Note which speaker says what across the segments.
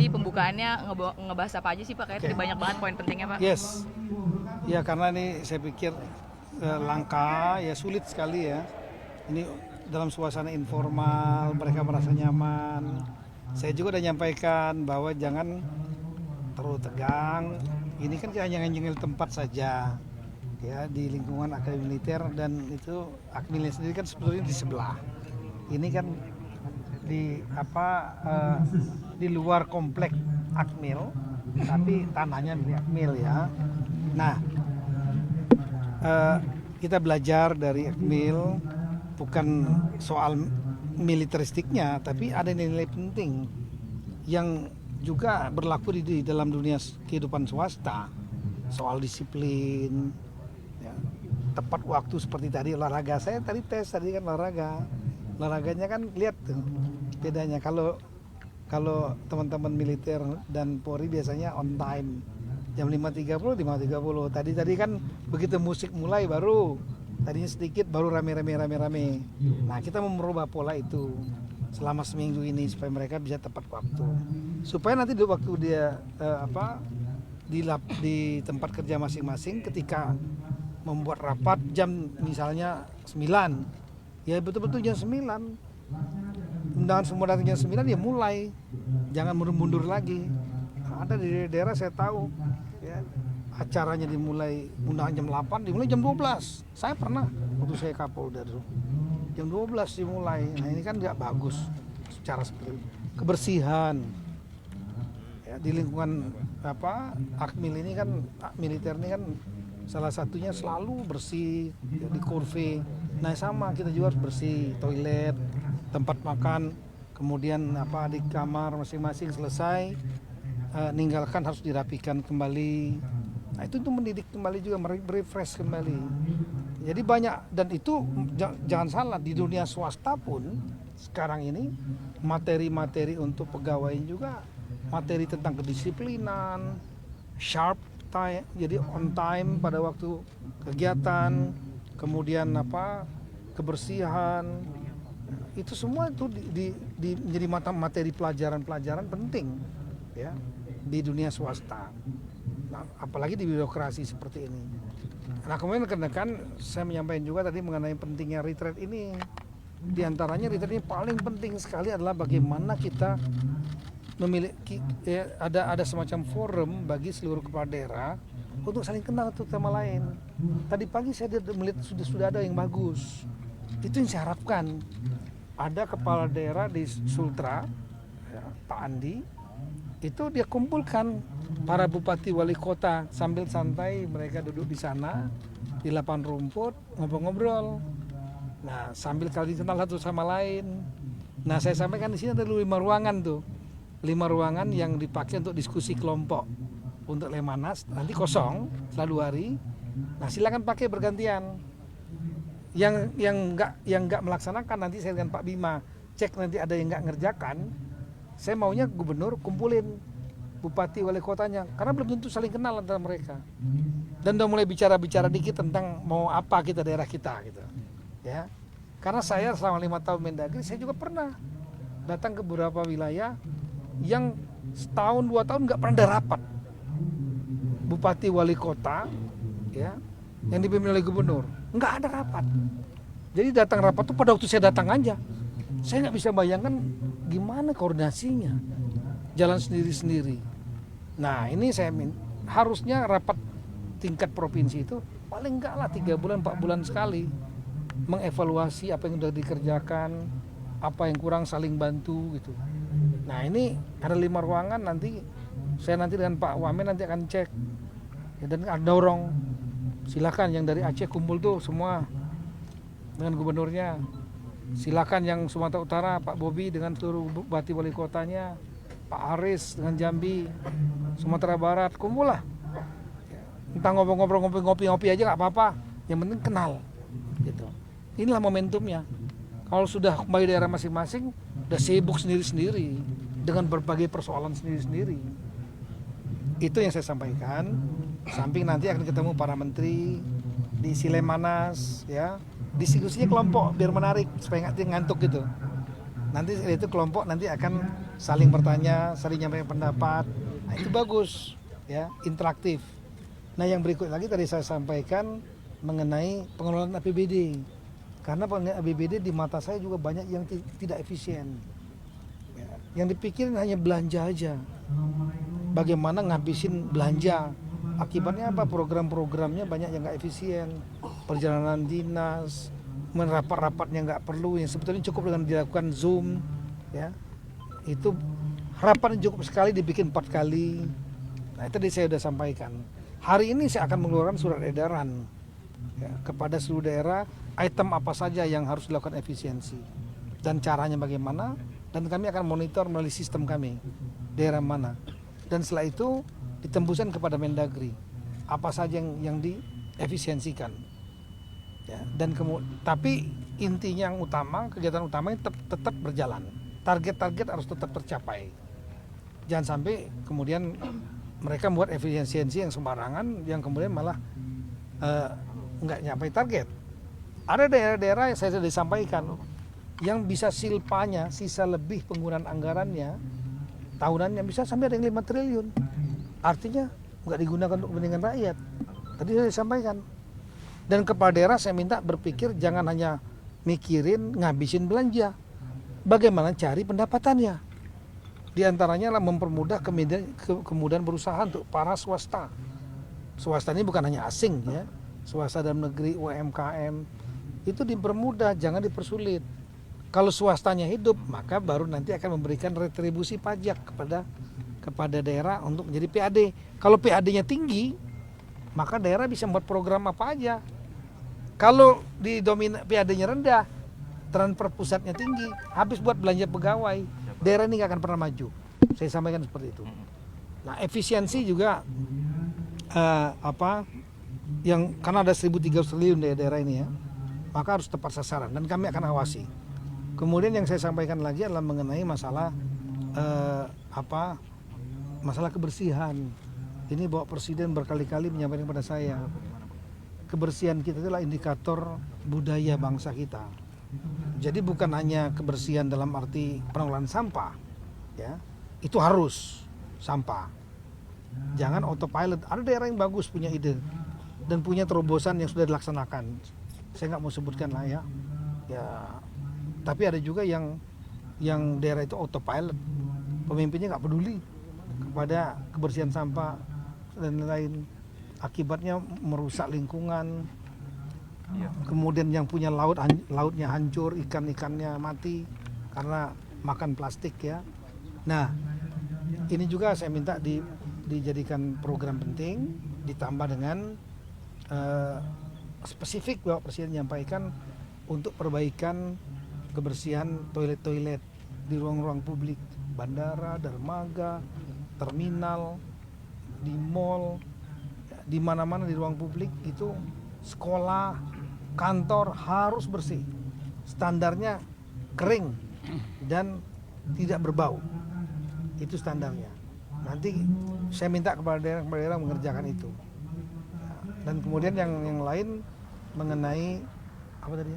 Speaker 1: tadi pembukaannya ngebahas apa aja sih Pak? Kayak tadi banyak banget poin pentingnya Pak.
Speaker 2: Yes, ya karena ini saya pikir langka, ya sulit sekali ya. Ini dalam suasana informal, mereka merasa nyaman. Saya juga udah nyampaikan bahwa jangan terlalu tegang. Ini kan hanya nyengil tempat saja, ya di lingkungan akademi militer, dan itu akmilnya sendiri kan sebetulnya di sebelah. Ini kan di di luar komplek Akmil, tapi tanahnya di Akmil ya. Nah, kita belajar dari Akmil bukan soal militeristiknya, tapi ada nilai penting yang juga berlaku di dalam dunia kehidupan swasta, soal disiplin, ya, tepat waktu seperti tadi olahraga. Saya tadi tes tadi kan olahraganya kan lihat tuh bedanya. Kalau teman-teman militer dan Polri biasanya on time jam 5.30. Tadi kan begitu musik mulai baru tadinya sedikit baru rame. Nah, kita mau merubah pola itu selama seminggu ini supaya mereka bisa tepat waktu. Supaya nanti di waktu dia di tempat kerja masing-masing ketika membuat rapat jam misalnya 9, ya betul-betul jam 9. Undangan semua datang jam 9 ya mulai. Jangan mundur-mundur lagi. Ada di daerah saya tahu ya, acaranya dimulai undangan jam 8 dimulai jam 12. Saya pernah waktu saya Kapolda dulu. Jam 12 dimulai. Nah, ini kan nggak bagus secara seperti itu. Kebersihan. Ya, di lingkungan Akmil ini kan militer ini kan salah satunya selalu bersih ya, di kurve. Nah, sama kita juga harus bersih toilet, tempat makan, kemudian di kamar masing-masing selesai ninggalkan harus dirapikan kembali. Nah, itu untuk mendidik kembali juga, merefresh kembali. Jadi banyak, dan itu jangan salah, di dunia swasta pun sekarang ini materi-materi untuk pegawai juga materi tentang kedisiplinan, sharp time, jadi on time pada waktu kegiatan, kemudian kebersihan, itu semua itu menjadi materi pelajaran penting ya di dunia swasta. Nah, apalagi di birokrasi seperti ini. Nah, kemudian kan saya menyampaikan juga tadi mengenai pentingnya retreat ini. Di antaranya retreat ini paling penting sekali adalah bagaimana kita memiliki ada semacam forum bagi seluruh kepala daerah untuk saling kenal satu sama lain. Tadi pagi saya melihat sudah ada yang bagus. Itu yang saya harapkan. Ada kepala daerah di Sultra, ya, Pak Andi, itu dia kumpulkan para bupati wali kota sambil santai, mereka duduk di sana di lapangan rumput ngobrol-ngobrol. Nah, sambil kali kenal satu sama lain. Nah, saya sampaikan di sini ada 5 ruangan tuh. 5 ruangan yang dipakai untuk diskusi kelompok untuk Lemanas, nanti kosong setelah 2 hari. Nah, silakan pakai bergantian. Yang enggak melaksanakan nanti saya dengan Pak Bima cek, nanti ada yang enggak ngerjakan. Saya maunya gubernur kumpulin bupati wali kotanya, karena belum tentu saling kenal antara mereka. Dan udah mulai bicara dikit tentang mau apa kita daerah kita gitu. Ya. Karena saya selama 5 tahun Mendagri, saya juga pernah datang ke beberapa wilayah yang setahun 2 tahun nggak pernah ada rapat. Bupati wali kota ya yang dipimpin oleh gubernur nggak ada rapat. Jadi datang rapat tuh pada waktu saya datang aja. Saya nggak bisa bayangkan gimana koordinasinya, jalan sendiri-sendiri. Nah, ini saya harusnya rapat tingkat provinsi itu paling enggak lah 3 bulan 4 bulan sekali, mengevaluasi apa yang sudah dikerjakan, apa yang kurang, saling bantu gitu. Nah, ini ada 5 ruangan, nanti saya dengan Pak Wamen nanti akan cek ya, dan akan dorong. Silakan yang dari Aceh kumpul tuh semua dengan gubernurnya. Silakan yang Sumatera Utara Pak Bobi dengan seluruh bupati wali kotanya, Pak Aris dengan Jambi, Sumatera Barat kumpul lah. Entah ngobrol-ngobrol, ngopi-ngopi aja nggak apa-apa. Yang penting kenal. Gitu. Inilah momentumnya. Kalau sudah kembali daerah masing-masing, udah sibuk sendiri-sendiri dengan berbagai persoalan sendiri-sendiri. Itu yang saya sampaikan. Samping nanti akan ketemu para menteri di Lemanas, ya. Diskusinya kelompok biar menarik supaya nggak ngantuk gitu. Nanti itu kelompok nanti akan saling bertanya, saling nyampaikan pendapat. Nah, itu bagus, ya, interaktif. Nah, yang berikut lagi tadi saya sampaikan mengenai pengelolaan APBD. Karena pengelolaan APBD di mata saya juga banyak yang tidak efisien. Ya, yang dipikirin hanya belanja aja. Bagaimana ngabisin belanja? Akibatnya apa? Program-programnya banyak yang nggak efisien. Perjalanan dinas, rapat-rapatnya nggak perlu, yang sebetulnya cukup dengan dilakukan Zoom, ya. Itu harapan cukup sekali dibikin 4 kali. Nah, itu tadi saya sudah sampaikan. Hari ini saya akan mengeluarkan surat edaran, ya, kepada seluruh daerah, item apa saja yang harus dilakukan efisiensi dan caranya bagaimana, dan kami akan monitor melalui sistem kami daerah mana, dan setelah itu ditembuskan kepada Mendagri apa saja yang diefisiensikan, ya. Dan tapi intinya yang utama, kegiatan utamanya tetap berjalan, target-target harus tetap tercapai, jangan sampai kemudian mereka membuat efisiensi yang sembarangan yang kemudian malah nggak nyampe target. Ada daerah-daerah yang saya sudah disampaikan yang bisa silpanya, sisa lebih penggunaan anggarannya tahunannya bisa sampai ada yang 5 triliun. Artinya nggak digunakan untuk kepentingan rakyat. Tadi saya sampaikan. Dan kepala daerah saya minta berpikir jangan hanya mikirin ngabisin belanja. Bagaimana cari pendapatannya. Di antaranya adalah mempermudah kemudahan berusaha untuk para swasta. Swasta ini bukan hanya asing, ya. Swasta dalam negeri, UMKM itu dipermudah, jangan dipersulit. Kalau swastanya hidup, maka baru nanti akan memberikan retribusi pajak kepada daerah untuk menjadi PAD. Kalau PAD-nya tinggi, maka daerah bisa membuat program apa aja. Kalau PAD-nya rendah, transfer pusatnya tinggi, habis buat belanja pegawai, daerah ini nggak akan pernah maju. Saya sampaikan seperti itu. Nah, efisiensi juga karena ada 1.300 triliun daerah ini, ya, maka harus tepat sasaran dan kami akan awasi. Kemudian yang saya sampaikan lagi adalah mengenai masalah masalah kebersihan. Ini Bapak Presiden berkali-kali menyampaikan kepada saya, kebersihan kita itulah indikator budaya bangsa kita. Jadi bukan hanya kebersihan dalam arti pengelolaan sampah, ya, itu harus sampah. Jangan autopilot. Ada daerah yang bagus punya ide dan punya terobosan yang sudah dilaksanakan. Saya nggak mau sebutkan lah, ya. Tapi ada juga yang daerah itu autopilot, pemimpinnya nggak peduli kepada kebersihan sampah dan lain-lain. Akibatnya merusak lingkungan. Kemudian yang punya lautnya hancur, ikan-ikannya mati karena makan plastik, ya. Nah, ini juga saya minta dijadikan program penting, ditambah dengan spesifik Bapak Presiden menyampaikan untuk perbaikan kebersihan toilet-toilet di ruang-ruang publik, bandara, dermaga, terminal, di mall, di mana-mana di ruang publik itu, sekolah, kantor harus bersih. Standarnya kering dan tidak berbau. Itu standarnya. Nanti saya minta kepada daerah mengerjakan itu. Dan kemudian yang lain mengenai apa tadi?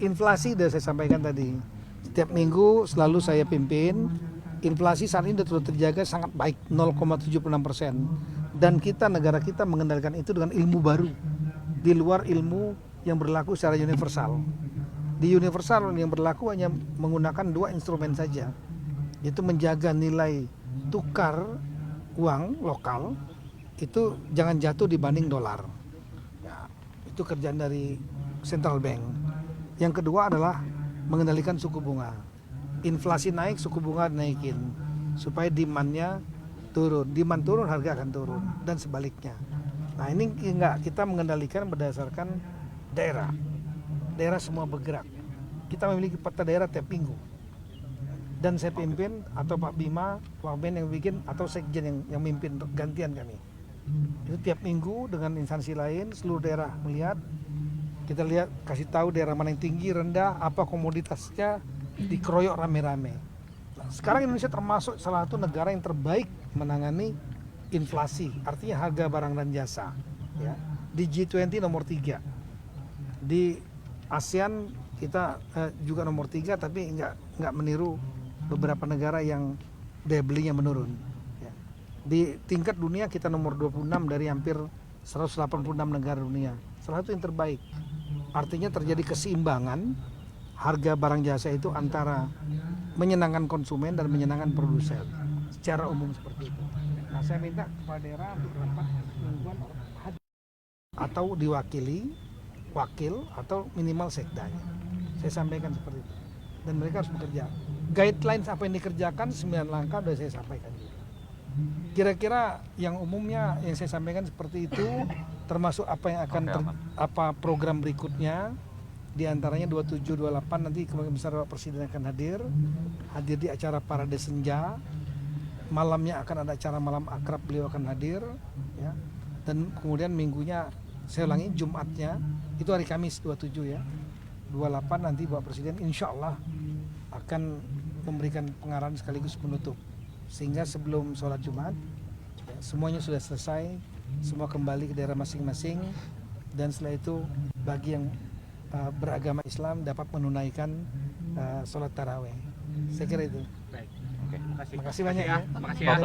Speaker 2: Inflasi sudah saya sampaikan tadi. Setiap minggu selalu saya pimpin. Inflasi saat ini sudah terjaga sangat baik, 0,76%. Dan negara kita mengendalikan itu dengan ilmu baru, di luar ilmu yang berlaku secara universal. Di universal yang berlaku hanya menggunakan 2 instrumen saja, yaitu menjaga nilai tukar uang lokal itu jangan jatuh dibanding dolar. Ya, itu kerjaan dari central bank. Yang kedua adalah mengendalikan suku bunga. Inflasi naik, suku bunga naikin supaya demandnya turun. Demand turun, harga akan turun dan sebaliknya. Nah, ini kita mengendalikan berdasarkan daerah. Daerah semua bergerak. Kita memiliki peta daerah tiap minggu. Dan saya pimpin atau Pak Bima, Pak Ben yang bikin atau Sekjen yang mimpin gantian kami. Itu tiap minggu dengan instansi lain, seluruh daerah melihat. Kita lihat, kasih tahu daerah mana yang tinggi, rendah, apa komoditasnya, dikeroyok rame-rame. Nah, sekarang Indonesia termasuk salah satu negara yang terbaik menangani inflasi, artinya harga barang dan jasa. Ya. Di G20 nomor 3. Di ASEAN kita juga nomor 3, tapi nggak meniru beberapa negara yang daya belinya menurun. Ya. Di tingkat dunia kita nomor 26 dari hampir 186 negara dunia. Salah satu yang terbaik. Artinya terjadi keseimbangan harga barang jasa itu antara menyenangkan konsumen dan menyenangkan produsen. Secara umum seperti itu. Nah, saya minta kepada daerah untuk rapat mingguan hadir atau diwakili wakil atau minimal sekdanya. Saya sampaikan seperti itu. Dan mereka harus bekerja. Guidelines apa yang dikerjakan 9 langkah sudah saya sampaikan juga. Kira-kira yang umumnya yang saya sampaikan seperti itu, termasuk apa yang akan apa program berikutnya, di antaranya 27 28 nanti Kemungkinan Besar Bapak Presiden akan hadir di acara Parade Senja. Malamnya akan ada acara malam akrab, beliau akan hadir ya. Dan kemudian minggunya, saya ulangi, Jumatnya itu hari Kamis 27 ya, 28 nanti Bapak Presiden insya Allah akan memberikan pengarahan sekaligus penutup, sehingga sebelum sholat Jumat ya, semuanya sudah selesai, semua kembali ke daerah masing-masing, dan setelah itu bagi yang beragama Islam dapat menunaikan sholat taraweh. Saya kira itu.
Speaker 3: Baik. Oke, makasih.
Speaker 2: Makasih banyak ya.
Speaker 3: Makasih ya.